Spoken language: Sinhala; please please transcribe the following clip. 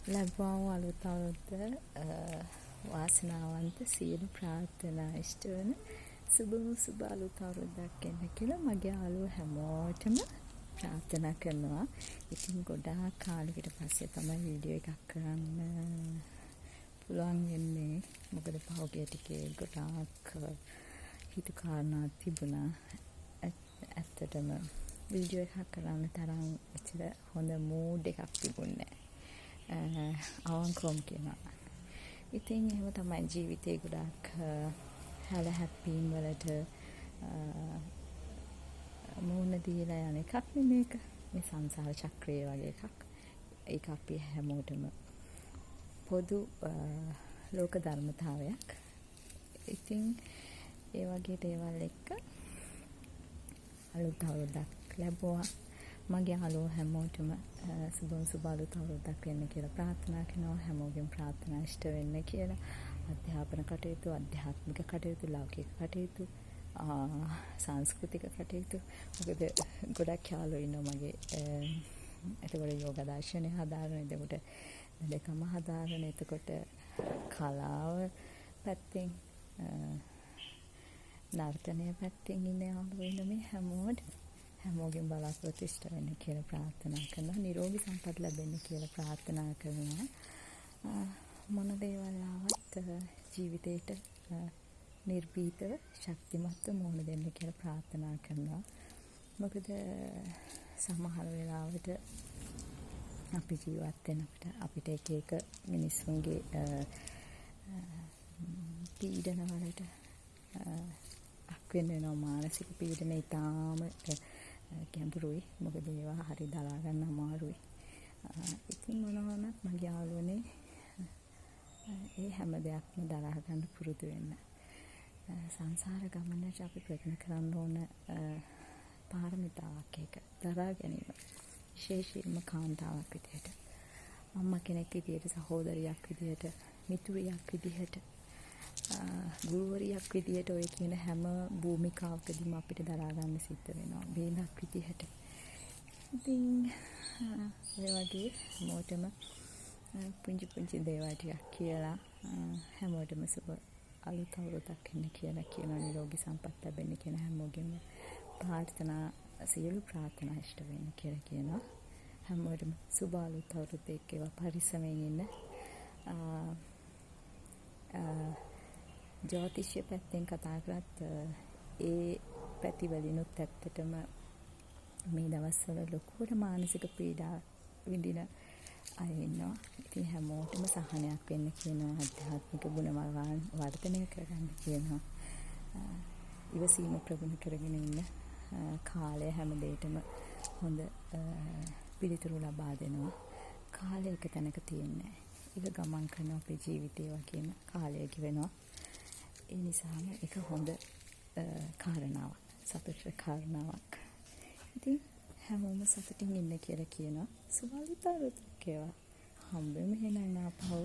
ලැබුවා අලුත් අවුරුද්ද වාසනාවන්ත සියලු ප්‍රාර්ථනා ඉෂ්ට වෙන සුබ අලුත් අවුරුද්දක් එන්න කියලා මගේ යාළුවෝ හැමෝටම ප්‍රාර්ථනා කරනවා. ඉතින් ගොඩාක් කාලෙකට පස්සේ තමයි වීඩියෝ එකක් කරන්න පුළුවන් වෙන්නේ. මොකද පහුගිය ටිකේ ගොඩාක් හිතු කාරණා තිබුණා. ඇත්තටම වීඩියෝ එකක් කරන්න තරම් එච්චර හොඳ මූඩ් එකක් තිබුණේ නැහැ. අවංකවම කියනවා. ඉතින් එහෙම තමයි ජීවිතේ ගොඩාක් හැල හැප්පීම් වලට මුහුණ දීලා යන එකක් මේක. මේ සංසාර චක්‍රය වගේ එකක්. ඒක අපි හැමෝටම පොදු ලෝක ධර්මතාවයක්. ඉතින් ඒ වගේ දේවල් එක්ක අලුත් අවුරුද්දක් ලැබුවා. මගේ යාළුවෝ හැමෝටම සුබ අලුත් අවුරුද්දක් වෙන්න කියලා ප්‍රාර්ථනා කරනවා. හැමෝගෙම ප්‍රාර්ථනා ඉෂ්ට වෙන්න කියලා. අධ්‍යාපන කටයුතු, ආධ්‍යාත්මික කටයුතු, ලෞකික කටයුතු, සංස්කෘතික කටයුතු. මොකද ගොඩක් යාළුවෝ ඉන්නවා මගේ. එතකොට යෝග දර්ශනය හදාරන, එතකොට දෙකම හදාරන, එතකොට කලාව පැත්තෙන්, නර්තනය පැත්තෙන් ඉන්න යාළුවෝ ඉන්න මේ හැමෝගෙන් බලාපොරොත්තු ඉෂ්ට වෙන්න කියලා ප්‍රාර්ථනා කරනවා. නිරෝගී සම්පත් ලැබෙන්න කියලා ප්‍රාර්ථනා කරනවා. මොන දේවල් ආවත් ජීවිතේට නිර්භීතව ශක්තිමත්ව මුහුණ දෙන්න කියලා ප්‍රාර්ථනා කරනවා. මොකද සමහර වෙලාවට අපි ජීවත් වෙනකොට අපිට එක මිනිස්සුන්ගේ පීඩන වලට අක් වෙනවා. මානසික පීඩන ඉතාම ගැඹුරුයි. මොකද ඒවා හරි දරා ගන්න අමාරුයි. ඉතින් මොනවානත් මගේ යාළුවනේ ඒ හැම දෙයක්ම දරා ගන්න පුරුදු වෙන්න. සංසාර ගමනට අපි ප්‍රයත්න කරන්න ඕන පාරමිතාවක් ඒක. දරා ගැනීම. විශේෂයෙන්ම කාන්තාවක් විදිහට. අම්මා කෙනෙක් විදිහට, සහෝදරියක් විදිහට, මිතුරියක් විදිහට, ගුරුවරියක් විදිහට ඔය කියන හැම භූමිකාවකදීම අපිට දරා ගන්න සිද්ධ වෙනවා. බේදක් විදිහට. ඉතින් ඒ වගේ හැමෝටම පුංචි දේවල් ටිකක් කියලා හැමෝටම සුබ අලුත් අවුරුද්දක් එන්න කියලා කියනවා. නිරෝගී සම්පත් ලැබෙන්න කියන හැමෝගෙම සියලු ප්‍රාර්ථනා ඉෂ්ට වෙන්න කියලා කියනවා. හැමෝටම සුබ අලුත් අවුරුද්දක් ඒවා පරිස්සමෙන් ඉන්න. ජ්‍යොතිෂ්‍ය පැත්තෙන් කතා කරත් ඒ පැතිවලිනුත් ඇත්තටම මේ දවස්වල ලොකුවට මානසික පීඩා විඳින අය ඉන්නවා. ඉතින් හැමෝටම සහනයක් වෙන්න කියනවා. ආධ්‍යාත්මික ගුණ වර්ධනය කරගන්න කියනවා. ඉවසීම ප්‍රගුණ කරගෙන ඉන්න. කාලය හැම දෙයකටම හොඳ පිළිතුරු ලබා දෙනවා. කාලය එක තැනක තියෙන්නේ නැහැ. ඒක ගමන් කරන අපේ ජීවිතේ වගේම කාලය ගෙවෙනවා. ඒ නිසාම ඒක හොඳ කාරණාවක්. සතුටට කාරණාවක්. ඉතින් හැමෝම සතුටින් ඉන්න කියලා කියනවා. සුබ අලුත් අවුරුද්දක් වේවා. හම්බෙමු එහෙනම් ආපහු.